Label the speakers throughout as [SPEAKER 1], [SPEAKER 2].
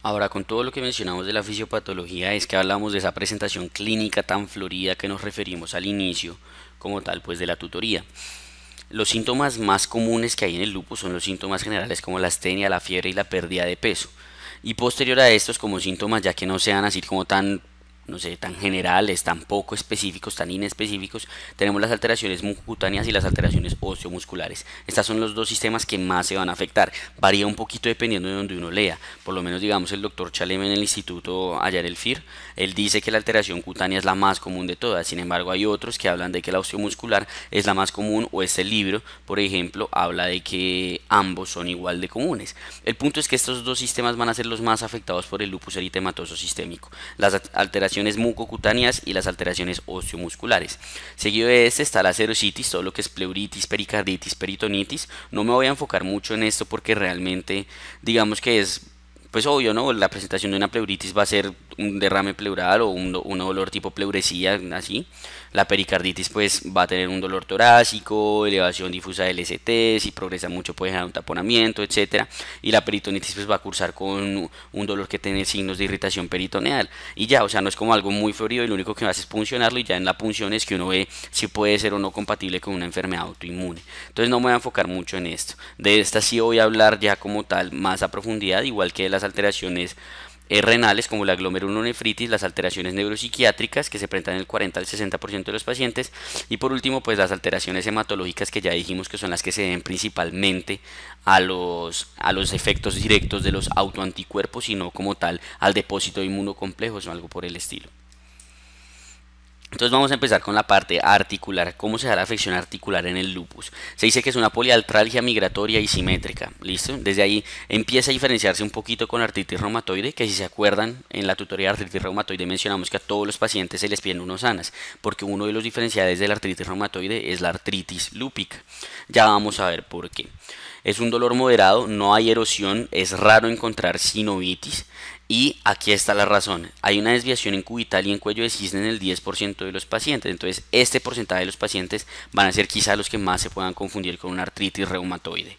[SPEAKER 1] Ahora, con todo lo que mencionamos de la fisiopatología, es que hablamos de esa presentación clínica tan florida que nos referimos al inicio, como tal, pues de la tutoría. Los síntomas más comunes que hay en el lupus son los síntomas generales como la astenia, la fiebre y la pérdida de peso. Y posterior a estos, como síntomas ya que no sean así como tan, no sé, tan generales, tan poco específicos, tan inespecíficos, tenemos las alteraciones mucocutáneas y las alteraciones osteomusculares. Estos son los dos sistemas que más se van a afectar. Varía un poquito dependiendo de donde uno lea. Por lo menos, digamos, el doctor Chalem en el instituto allá en el FIR, él dice que la alteración cutánea es la más común de todas. Sin embargo, hay otros que hablan de que la osteomuscular es la más común, o este libro, por ejemplo, habla de que ambos son igual de comunes. El punto es que estos dos sistemas van a ser los más afectados por el lupus eritematoso sistémico. Las alteraciones mucocutáneas y las alteraciones osteomusculares. Seguido de este está la serositis, todo lo que es pleuritis, pericarditis, peritonitis. No me voy a enfocar mucho en esto porque realmente digamos que es pues obvio, ¿no? La presentación de una pleuritis va a ser un derrame pleural o un dolor tipo pleuresía, así. La pericarditis pues va a tener un dolor torácico, elevación difusa del ST, si progresa mucho puede generar un taponamiento, etcétera. Y la peritonitis pues va a cursar con un dolor que tiene signos de irritación peritoneal. Y ya, o sea, no es como algo muy florido y lo único que hace es puncionarlo y ya en la punción es que uno ve si puede ser o no compatible con una enfermedad autoinmune. Entonces no me voy a enfocar mucho en esto. De esta sí voy a hablar ya como tal más a profundidad, igual que de las alteraciones renales como la glomerulonefritis, las alteraciones neuropsiquiátricas que se presentan en el 40 al 60% de los pacientes y por último pues las alteraciones hematológicas que ya dijimos que son las que se deben principalmente a los efectos directos de los autoanticuerpos y no como tal al depósito de inmunocomplejos o algo por el estilo. Entonces vamos a empezar con la parte articular. ¿Cómo se da la afección articular en el lupus? Se dice que es una poliartralgia migratoria y simétrica. ¿Listo? Desde ahí empieza a diferenciarse un poquito con la artritis reumatoide, que si se acuerdan, en la tutoría de artritis reumatoide mencionamos que a todos los pacientes se les piden unos ANAS, porque uno de los diferenciales de la artritis reumatoide es la artritis lúpica. Ya vamos a ver por qué. Es un dolor moderado, no hay erosión, es raro encontrar sinovitis. Y aquí está la razón. Hay una desviación en cubital y en cuello de cisne en el 10% de los pacientes. Entonces, este porcentaje de los pacientes van a ser quizá los que más se puedan confundir con una artritis reumatoide.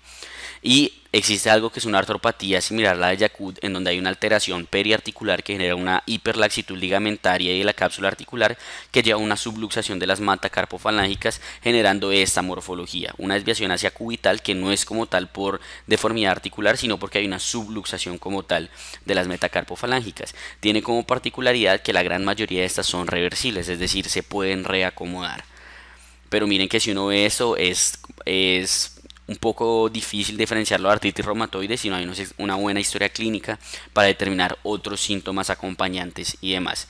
[SPEAKER 1] Y existe algo que es una artropatía similar a la de Yacut, en donde hay una alteración periarticular que genera una hiperlaxitud ligamentaria y de la cápsula articular que lleva a una subluxación de las metacarpofalángicas, generando esta morfología, una desviación hacia cubital que no es como tal por deformidad articular, sino porque hay una subluxación como tal de las metacarpofalángicas. Tiene como particularidad que la gran mayoría de estas son reversibles, es decir, se pueden reacomodar. Pero miren que si uno ve eso es un poco difícil diferenciarlo de artritis reumatoide si no hay una buena historia clínica para determinar otros síntomas acompañantes y demás.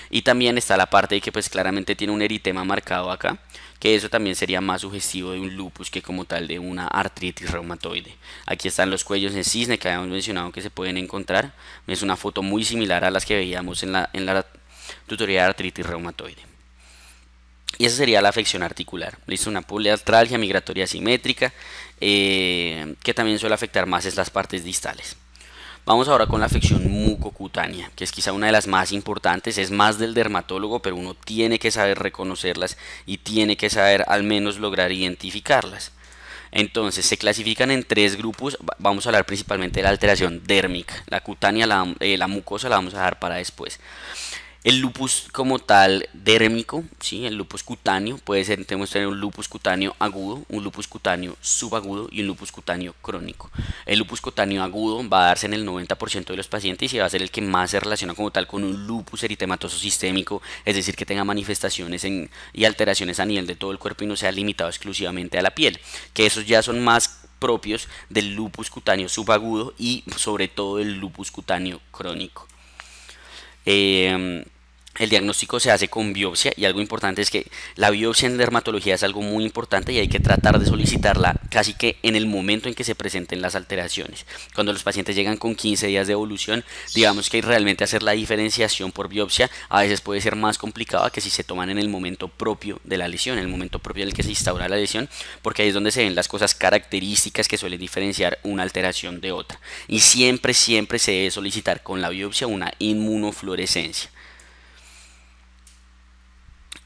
[SPEAKER 1] Y también está la parte de que pues claramente tiene un eritema marcado acá, que eso también sería más sugestivo de un lupus que como tal de una artritis reumatoide. Aquí están los cuellos en cisne que habíamos mencionado que se pueden encontrar. Es una foto muy similar a las que veíamos en la tutoría de artritis reumatoide. Y esa sería la afección articular. Listo, una poliartralgia migratoria simétrica, que también suele afectar más es las partes distales. Vamos ahora con la afección mucocutánea, que es quizá una de las más importantes, es más del dermatólogo, pero uno tiene que saber reconocerlas y tiene que saber al menos lograr identificarlas. Entonces, se clasifican en tres grupos. Vamos a hablar principalmente de la alteración dérmica. La cutánea, la mucosa la vamos a dejar para después. El lupus como tal dérmico, ¿sí? El lupus cutáneo, puede ser, tenemos que tener un lupus cutáneo agudo, un lupus cutáneo subagudo y un lupus cutáneo crónico. El lupus cutáneo agudo va a darse en el 90% de los pacientes y va a ser el que más se relaciona como tal con un lupus eritematoso sistémico, es decir, que tenga manifestaciones y alteraciones a nivel de todo el cuerpo y no sea limitado exclusivamente a la piel, que esos ya son más propios del lupus cutáneo subagudo y sobre todo del lupus cutáneo crónico. Eh, el diagnóstico se hace con biopsia y algo importante es que la biopsia en dermatología es algo muy importante y hay que tratar de solicitarla casi que en el momento en que se presenten las alteraciones. Cuando los pacientes llegan con 15 días de evolución, digamos que realmente hacer la diferenciación por biopsia a veces puede ser más complicado que si se toman en el momento propio de la lesión, en el momento propio en el que se instaura la lesión, porque ahí es donde se ven las cosas características que suelen diferenciar una alteración de otra. Y siempre se debe solicitar con la biopsia una inmunofluorescencia.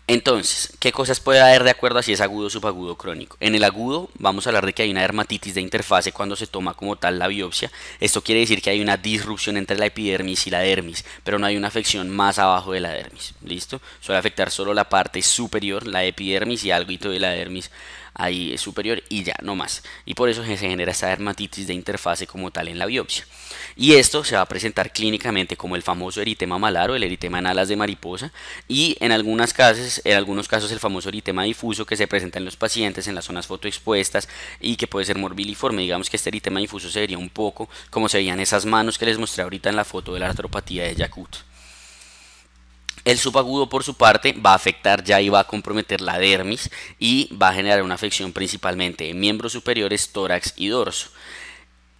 [SPEAKER 1] Entonces, ¿qué cosas puede haber de acuerdo a si es agudo, subagudo o crónico? En el agudo vamos a hablar de que hay una dermatitis de interfase cuando se toma como tal la biopsia. Esto quiere decir que hay una disrupción entre la epidermis y la dermis, pero no hay una afección más abajo de la dermis. ¿Listo? Suele afectar solo la parte superior, la epidermis y algo de la dermis ahí superior y ya, no más. Y por eso se genera esta dermatitis de interfase como tal en la biopsia. Y esto se va a presentar clínicamente como el famoso eritema malar o el eritema en alas de mariposa y en algunos casos el famoso eritema difuso que se presenta en los pacientes en las zonas fotoexpuestas y que puede ser morbiliforme. Digamos que este eritema difuso se vería un poco como se veían esas manos que les mostré ahorita en la foto de la artropatía de Yakut. El subagudo por su parte va a afectar ya y va a comprometer la dermis y va a generar una afección principalmente en miembros superiores, tórax y dorso.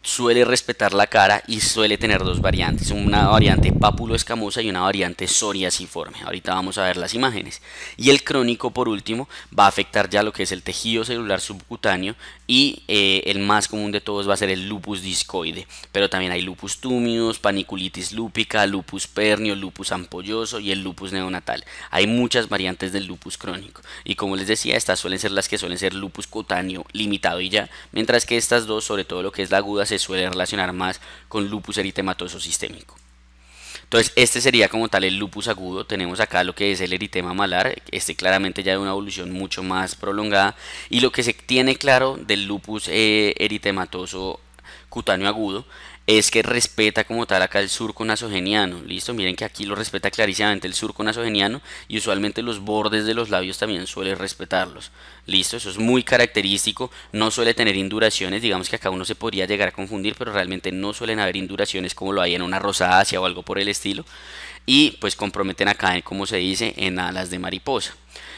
[SPEAKER 1] Suele respetar la cara y suele tener dos variantes, una variante pápulo-escamosa y una variante psoriasiforme. Ahorita vamos a ver las imágenes. Y el crónico, por último, va a afectar ya lo que es el tejido celular subcutáneo y el más común de todos va a ser el lupus discoide. Pero también hay lupus tumius, paniculitis lúpica, lupus pernio, lupus ampolloso y el lupus neonatal. Hay muchas variantes del lupus crónico. Y como les decía, estas suelen ser las que suelen ser lupus cutáneo limitado y ya, mientras que estas dos, sobre todo lo que es la aguda, se suele relacionar más con lupus eritematoso sistémico. Entonces este sería como tal el lupus agudo. Tenemos acá lo que es el eritema malar, este claramente ya de una evolución mucho más prolongada, y lo que se tiene claro del lupus eritematoso cutáneo agudo es que respeta como tal acá el surco nasogeniano. Listo, miren que aquí lo respeta clarísimamente el surco nasogeniano y usualmente los bordes de los labios también suele respetarlos. Listo, eso es muy característico, no suele tener induraciones, digamos que acá uno se podría llegar a confundir, pero realmente no suelen haber induraciones como lo hay en una rosácea o algo por el estilo, y pues comprometen acá, como se dice, en alas de mariposa.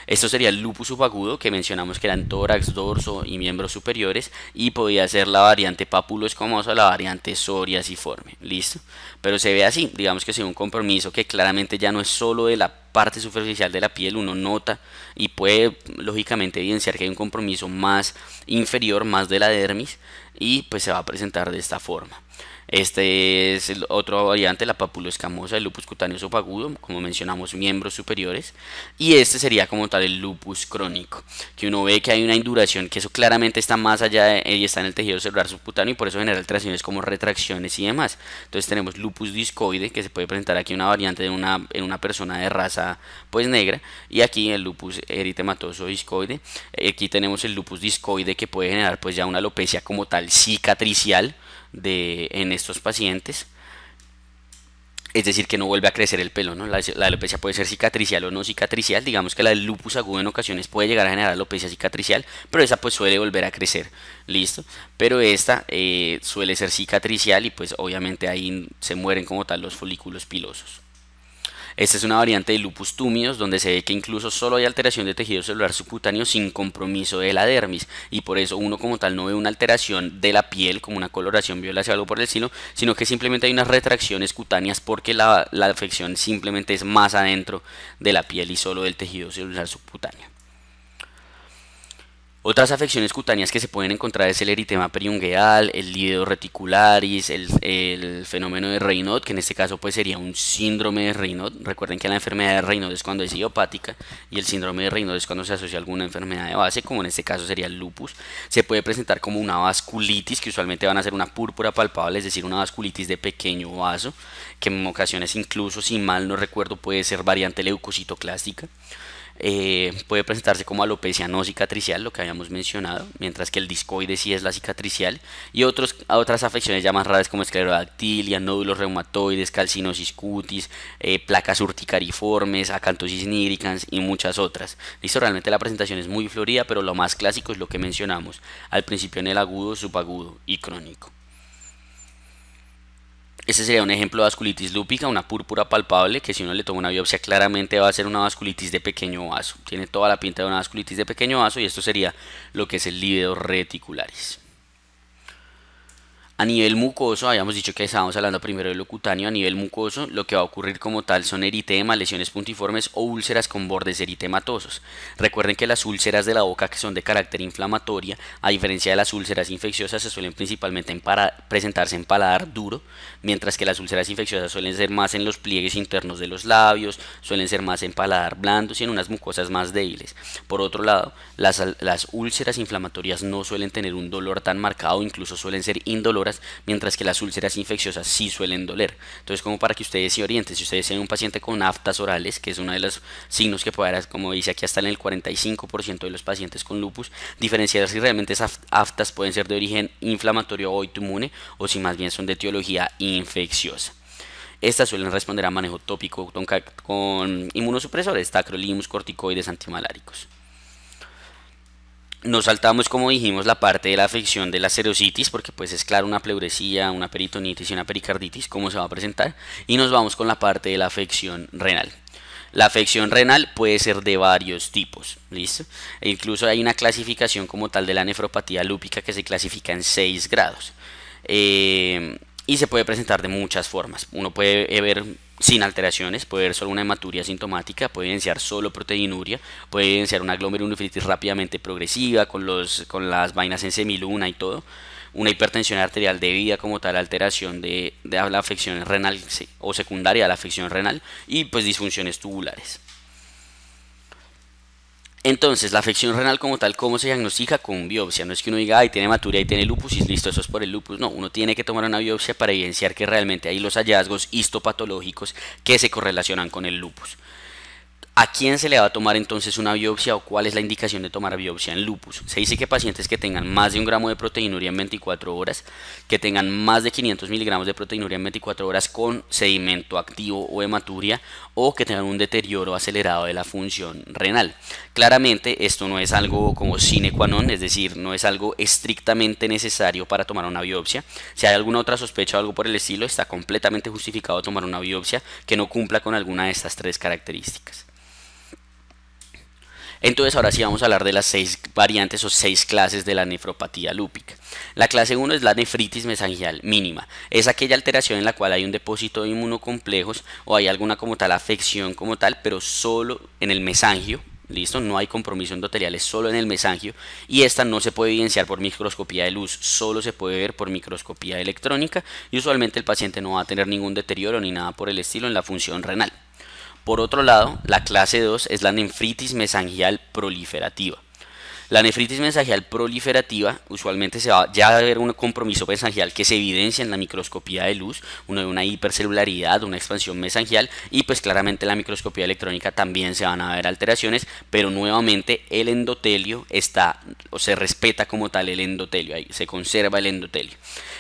[SPEAKER 1] Esto sería el lupus subagudo que mencionamos que eran tórax, dorso y miembros superiores, y podía ser la variante pápulo-escamosa o la variante psoriasiforme. Listo, pero se ve así, digamos que es un compromiso que claramente ya no es solo de la parte superficial de la piel, uno nota y puede lógicamente evidenciar que hay un compromiso más inferior, más de la dermis, y pues se va a presentar de esta forma. Este es el otro variante, la papuloescamosa, el lupus cutáneo subagudo, como mencionamos, miembros superiores. Y este sería como tal el lupus crónico, que uno ve que hay una induración, que eso claramente está más allá y está en el tejido celular subcutáneo y por eso genera alteraciones como retracciones y demás. Entonces tenemos lupus discoide, que se puede presentar aquí una variante en una persona de raza pues negra, y aquí el lupus eritematoso discoide. Aquí tenemos el lupus discoide que puede generar pues ya una alopecia como tal cicatricial en estos pacientes, es decir, que no vuelve a crecer el pelo, ¿no? La alopecia puede ser cicatricial o no cicatricial. Digamos que la del lupus agudo en ocasiones puede llegar a generar alopecia cicatricial, pero esa pues suele volver a crecer, listo, pero esta suele ser cicatricial y pues obviamente ahí se mueren como tal los folículos pilosos. Esta es una variante de lupus tumidos donde se ve que incluso solo hay alteración de tejido celular subcutáneo sin compromiso de la dermis, y por eso uno como tal no ve una alteración de la piel como una coloración violácea o algo por el estilo, sino que simplemente hay unas retracciones cutáneas porque la afección simplemente es más adentro de la piel y solo del tejido celular subcutáneo. Otras afecciones cutáneas que se pueden encontrar es el eritema periungueal, el lívido reticularis, el fenómeno de Raynaud, que en este caso pues sería un síndrome de Raynaud. Recuerden que la enfermedad de Raynaud es cuando es idiopática y el síndrome de Raynaud es cuando se asocia a alguna enfermedad de base, como en este caso sería el lupus. Se puede presentar como una vasculitis, que usualmente van a ser una púrpura palpable, es decir, una vasculitis de pequeño vaso, que en ocasiones incluso, si mal no recuerdo, puede ser variante leucocitoclástica. Puede presentarse como alopecia no cicatricial, lo que habíamos mencionado, mientras que el discoide sí es la cicatricial, y otras afecciones ya más raras como esclerodactilia, nódulos reumatoides, calcinosis cutis, placas urticariformes, acantosis nigricans y muchas otras. Listo, realmente la presentación es muy florida, pero lo más clásico es lo que mencionamos al principio en el agudo, subagudo y crónico. Este sería un ejemplo de vasculitis lúpica, una púrpura palpable que si uno le toma una biopsia claramente va a ser una vasculitis de pequeño vaso. Tiene toda la pinta de una vasculitis de pequeño vaso y esto sería lo que es el lívido reticularis. A nivel mucoso, habíamos dicho que estábamos hablando primero de lo cutáneo. A nivel mucoso, lo que va a ocurrir como tal son eritema, lesiones puntiformes o úlceras con bordes eritematosos. Recuerden que las úlceras de la boca, que son de carácter inflamatoria, a diferencia de las úlceras infecciosas, se suelen principalmente presentarse en paladar duro, mientras que las úlceras infecciosas suelen ser más en los pliegues internos de los labios, suelen ser más en paladar blandos y en unas mucosas más débiles. Por otro lado, las úlceras inflamatorias no suelen tener un dolor tan marcado, incluso suelen ser indoloras, mientras que las úlceras infecciosas sí suelen doler. Entonces, como para que ustedes se orienten, si ustedes tienen un paciente con aftas orales, que es uno de los signos que puede haber, como dice aquí, hasta en el 45% de los pacientes con lupus, diferenciar si realmente esas aftas pueden ser de origen inflamatorio o autoinmune o si más bien son de etiología infecciosa. Estas suelen responder a manejo tópico con inmunosupresores, tacrolimus, corticoides, antimaláricos. Nos saltamos, como dijimos, la parte de la afección de la serositis, porque pues es claro una pleuresía, una peritonitis y una pericarditis, cómo se va a presentar, y nos vamos con la parte de la afección renal. La afección renal puede ser de varios tipos, ¿listo? E incluso hay una clasificación como tal de la nefropatía lúpica que se clasifica en 6 grados. Y se puede presentar de muchas formas. Uno puede ver sin alteraciones, puede ver solo una hematuria sintomática, puede evidenciar solo proteinuria, puede evidenciar una glomerulonefritis rápidamente progresiva con las vainas en semiluna y todo, una hipertensión arterial debida como tal alteración de la afección renal o secundaria a la afección renal y pues disfunciones tubulares. Entonces, la afección renal como tal, ¿cómo se diagnostica? Con biopsia. No es que uno diga, ay, tiene hematuria y tiene lupus y listo, eso es por el lupus. No, uno tiene que tomar una biopsia para evidenciar que realmente hay los hallazgos histopatológicos que se correlacionan con el lupus. ¿A quién se le va a tomar entonces una biopsia o cuál es la indicación de tomar biopsia en lupus? Se dice que pacientes que tengan más de 1 gramo de proteinuria en 24 horas, que tengan más de 500 miligramos de proteinuria en 24 horas con sedimento activo o hematuria, o que tengan un deterioro acelerado de la función renal. Claramente esto no es algo como sine qua non, es decir, no es algo estrictamente necesario para tomar una biopsia. Si hay alguna otra sospecha o algo por el estilo, está completamente justificado tomar una biopsia que no cumpla con alguna de estas 3 características. Entonces ahora sí vamos a hablar de las 6 variantes o 6 clases de la nefropatía lúpica. La clase 1 es la nefritis mesangial mínima. Es aquella alteración en la cual hay un depósito de inmunocomplejos o hay alguna como tal afección como tal, pero solo en el mesangio. Listo, no hay compromiso endotelial, es solo en el mesangio y esta no se puede evidenciar por microscopía de luz, solo se puede ver por microscopía electrónica y usualmente el paciente no va a tener ningún deterioro ni nada por el estilo en la función renal. Por otro lado, la clase 2 es la nefritis mesangial proliferativa. La nefritis mesangial proliferativa usualmente ya va a haber un compromiso mesangial que se evidencia en la microscopía de luz, una hipercelularidad, una expansión mesangial y pues claramente en la microscopía electrónica también se van a ver alteraciones, pero nuevamente el endotelio se respeta como tal el endotelio, ahí se conserva el endotelio.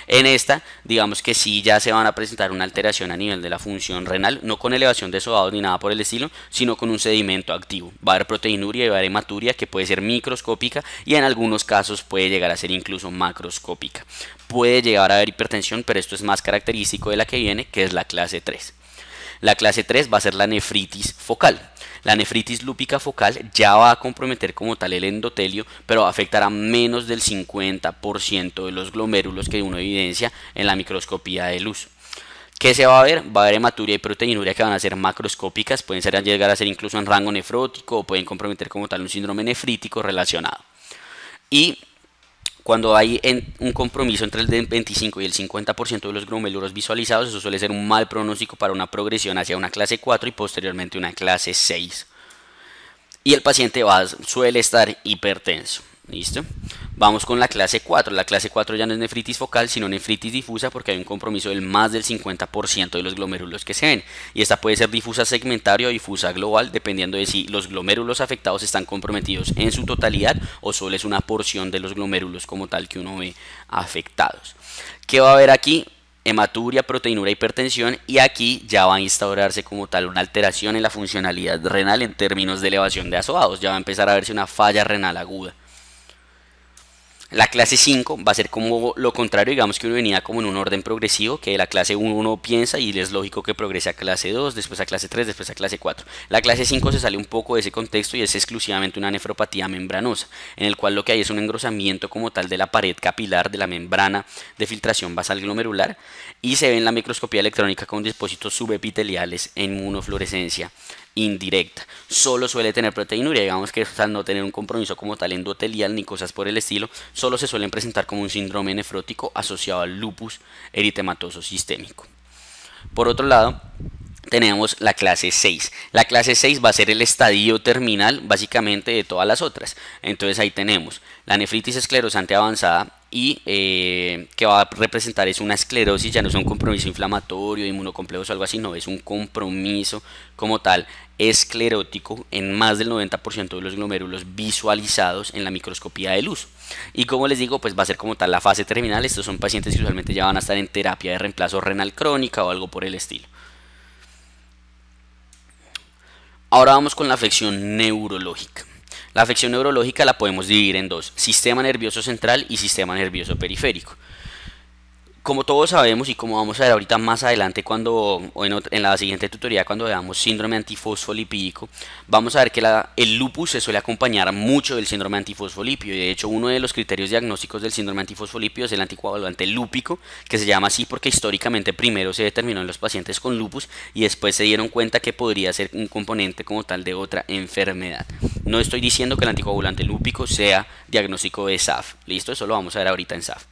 [SPEAKER 1] En esta, digamos que sí ya se van a presentar una alteración a nivel de la función renal, no con elevación de sodados ni nada por el estilo, sino con un sedimento activo. Va a haber proteinuria y va a haber hematuria que puede ser microscópica y en algunos casos puede llegar a ser incluso macroscópica. Puede llegar a haber hipertensión, pero esto es más característico de la que viene, que es la clase 3. La clase 3 va a ser la nefritis focal. La nefritis lúpica focal ya va a comprometer como tal el endotelio, pero va a afectar a menos del 50% de los glomérulos que uno evidencia en la microscopía de luz. ¿Qué se va a ver? Va a haber hematuria y proteinuria que van a ser macroscópicas, pueden llegar a ser incluso en rango nefrótico o pueden comprometer como tal un síndrome nefrítico relacionado. Y cuando hay un compromiso entre el 25 y el 50% de los glomérulos visualizados, eso suele ser un mal pronóstico para una progresión hacia una clase 4 y posteriormente una clase 6. Y el paciente suele estar hipertenso. ¿Listo? Vamos con la clase 4. La clase 4 ya no es nefritis focal, sino nefritis difusa porque hay un compromiso del más del 50% de los glomérulos que se ven. Y esta puede ser difusa segmentaria o difusa global, dependiendo de si los glomérulos afectados están comprometidos en su totalidad o solo es una porción de los glomérulos como tal que uno ve afectados. ¿Qué va a haber aquí? Hematuria, proteinuria, hipertensión y aquí ya va a instaurarse como tal una alteración en la funcionalidad renal en términos de elevación de azoados. Ya va a empezar a verse una falla renal aguda. La clase 5 va a ser como lo contrario, digamos que uno venía como en un orden progresivo, que de la clase 1 uno piensa y es lógico que progrese a clase 2, después a clase 3, después a clase 4. La clase 5 se sale un poco de ese contexto y es exclusivamente una nefropatía membranosa, en el cual lo que hay es un engrosamiento como tal de la pared capilar de la membrana de filtración basal glomerular y se ve en la microscopía electrónica con depósitos subepiteliales en inmunofluorescencia indirecta. Solo suele tener proteinuria, digamos que al no tener un compromiso como tal endotelial ni cosas por el estilo, solo se suelen presentar como un síndrome nefrótico asociado al lupus eritematoso sistémico. Por otro lado, tenemos la clase 6. La clase 6 va a ser el estadio terminal básicamente de todas las otras. Entonces ahí tenemos la nefritis esclerosante avanzada y que va a representar es una esclerosis, ya no es un compromiso inflamatorio, inmunocomplejos o algo así, no, es un compromiso como tal esclerótico en más del 90% de los glomérulos visualizados en la microscopía de luz. Y como les digo, pues va a ser como tal la fase terminal. Estos son pacientes que usualmente ya van a estar en terapia de reemplazo renal crónica o algo por el estilo. Ahora vamos con la afección neurológica. La afección neurológica la podemos dividir en dos: sistema nervioso central y sistema nervioso periférico. Como todos sabemos y como vamos a ver ahorita más adelante en la siguiente tutoría cuando veamos síndrome antifosfolipídico, vamos a ver que el lupus se suele acompañar mucho del síndrome antifosfolípido, y de hecho uno de los criterios diagnósticos del síndrome antifosfolípido es el anticoagulante lúpico, que se llama así porque históricamente primero se determinó en los pacientes con lupus y después se dieron cuenta que podría ser un componente como tal de otra enfermedad. No estoy diciendo que el anticoagulante lúpico sea diagnóstico de SAF, listo, eso lo vamos a ver ahorita en SAF.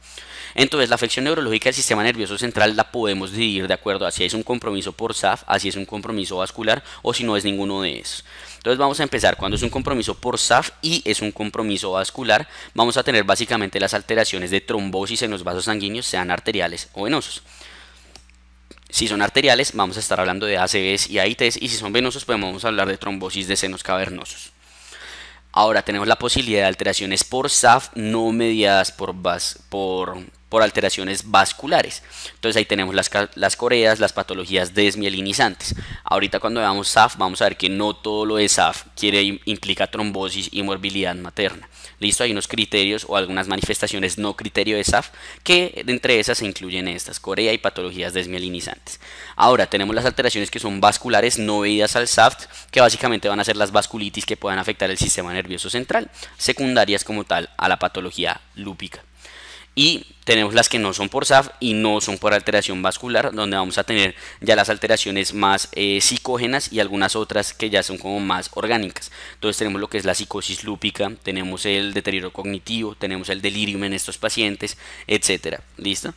[SPEAKER 1] Entonces la afección neurológica del sistema nervioso central la podemos dividir de acuerdo a si es un compromiso por SAF, a si es un compromiso vascular o si no es ninguno de esos. Entonces vamos a empezar. Cuando es un compromiso por SAF y es un compromiso vascular, vamos a tener básicamente las alteraciones de trombosis en los vasos sanguíneos, sean arteriales o venosos. Si son arteriales vamos a estar hablando de ACVs y AITs, y si son venosos pues vamos a hablar de trombosis de senos cavernosos. Ahora tenemos la posibilidad de alteraciones por SAF no mediadas por alteraciones vasculares. Entonces ahí tenemos las coreas, las patologías desmielinizantes. Ahorita cuando veamos SAF vamos a ver que no todo lo de SAF implica trombosis y morbilidad materna. Listo, hay unos criterios o algunas manifestaciones no criterio de SAF, que entre esas se incluyen estas: corea y patologías desmielinizantes. Ahora tenemos las alteraciones que son vasculares no debidas al SAF, que básicamente van a ser las vasculitis que puedan afectar el sistema nervioso central, secundarias como tal a la patología lúpica. Y tenemos las que no son por SAF y no son por alteración vascular, donde vamos a tener ya las alteraciones más psicógenas y algunas otras que ya son como más orgánicas. Entonces tenemos lo que es la psicosis lúpica, tenemos el deterioro cognitivo, tenemos el delirium en estos pacientes, etcétera. ¿Listo?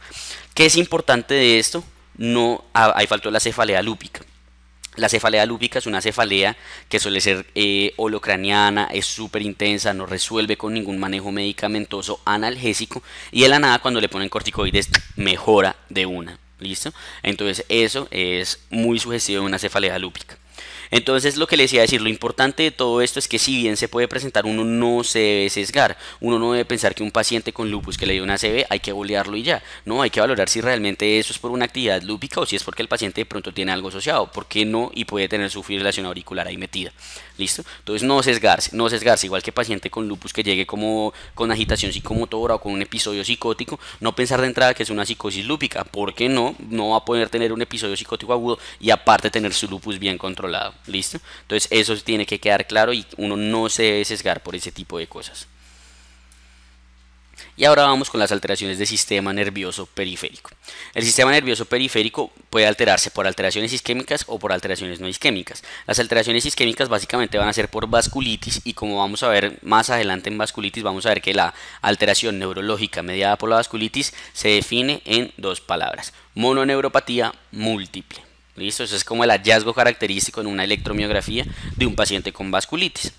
[SPEAKER 1] ¿Qué es importante de esto? No, ahí faltó la cefalea lúpica. La cefalea lúpica es una cefalea que suele ser holocraniana, es súper intensa, no resuelve con ningún manejo medicamentoso analgésico, y de la nada cuando le ponen corticoides mejora de una. ¿Listo? Entonces eso es muy sugestivo de una cefalea lúpica. Entonces lo que les iba a decir, lo importante de todo esto es que si bien se puede presentar, uno no se debe sesgar, uno no debe pensar que un paciente con lupus que le dio una ACV hay que bolearlo y ya. No, hay que valorar si realmente eso es por una actividad lúpica o si es porque el paciente de pronto tiene algo asociado, ¿por qué no? Y puede tener su fibrilación auricular ahí metida. ¿Listo? Entonces no sesgarse, igual que paciente con lupus que llegue como con agitación psicomotora o con un episodio psicótico, no pensar de entrada que es una psicosis lúpica, porque no va a poder tener un episodio psicótico agudo y aparte tener su lupus bien controlado. ¿Listo? Entonces eso tiene que quedar claro y uno no se debe sesgar por ese tipo de cosas. Y ahora vamos con las alteraciones del sistema nervioso periférico. El sistema nervioso periférico puede alterarse por alteraciones isquémicas o por alteraciones no isquémicas. Las alteraciones isquémicas básicamente van a ser por vasculitis, y como vamos a ver más adelante en vasculitis, vamos a ver que la alteración neurológica mediada por la vasculitis se define en dos palabras: mononeuropatía múltiple. ¿Listo? Eso es como el hallazgo característico en una electromiografía de un paciente con vasculitis.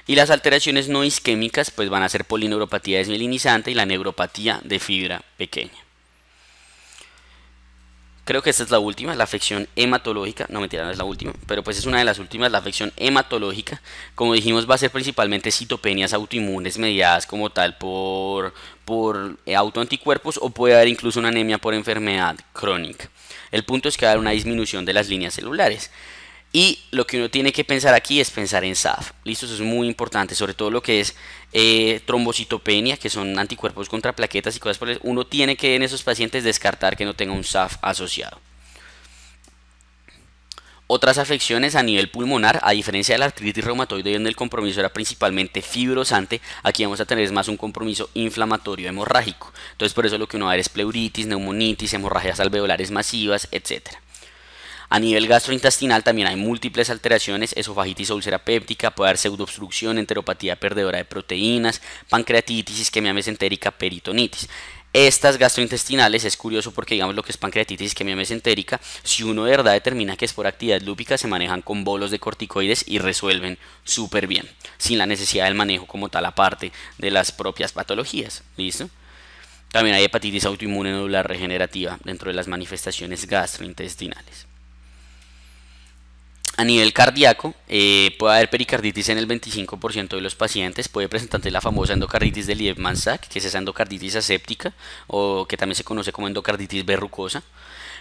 [SPEAKER 1] Y las alteraciones no isquémicas pues van a ser polineuropatía desmielinizante y la neuropatía de fibra pequeña. Creo que esta es la última, la afección hematológica. No, mentira, no es la última, pero pues es una de las últimas, la afección hematológica. Como dijimos, va a ser principalmente citopenias autoinmunes mediadas como tal por autoanticuerpos, o puede haber incluso una anemia por enfermedad crónica. El punto es que va a haber una disminución de las líneas celulares. Y lo que uno tiene que pensar aquí es pensar en SAF. Listo, eso es muy importante, sobre todo lo que es trombocitopenia, que son anticuerpos contra plaquetas y cosas por el estilo. Uno tiene que en esos pacientes descartar que no tenga un SAF asociado. Otras afecciones a nivel pulmonar, a diferencia de la artritis reumatoide donde el compromiso era principalmente fibrosante, aquí vamos a tener más un compromiso inflamatorio hemorrágico. Entonces por eso lo que uno va a ver es pleuritis, neumonitis, hemorragias alveolares masivas, etc. A nivel gastrointestinal también hay múltiples alteraciones, esofagitis o úlcera péptica, puede haber pseudoobstrucción, enteropatía perdedora de proteínas, pancreatitis, isquemia mesentérica, peritonitis. Estas gastrointestinales es curioso porque digamos lo que es pancreatitis, isquemia mesentérica, si uno de verdad determina que es por actividad lúpica, se manejan con bolos de corticoides y resuelven súper bien, sin la necesidad del manejo como tal aparte de las propias patologías. ¿Listo? También hay hepatitis autoinmune nodular regenerativa dentro de las manifestaciones gastrointestinales. A nivel cardíaco, puede haber pericarditis en el 25% de los pacientes, puede presentarse la famosa endocarditis de Liebman-Sack, que es esa endocarditis aséptica, o que también se conoce como endocarditis verrucosa.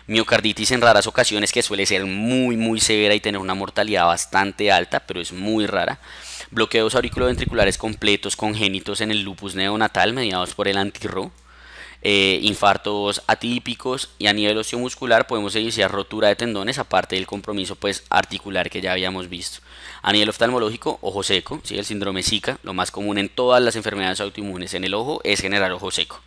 [SPEAKER 1] Miocarditis en raras ocasiones, que suele ser muy severa y tener una mortalidad bastante alta, pero es muy rara. Bloqueos auriculoventriculares completos congénitos en el lupus neonatal mediados por el anti-Ro. Infartos atípicos, y a nivel osteomuscular podemos iniciar rotura de tendones aparte del compromiso pues articular que ya habíamos visto. A nivel oftalmológico, ojo seco, ¿sí? El síndrome Zika, lo más común en todas las enfermedades autoinmunes en el ojo es generar ojo seco.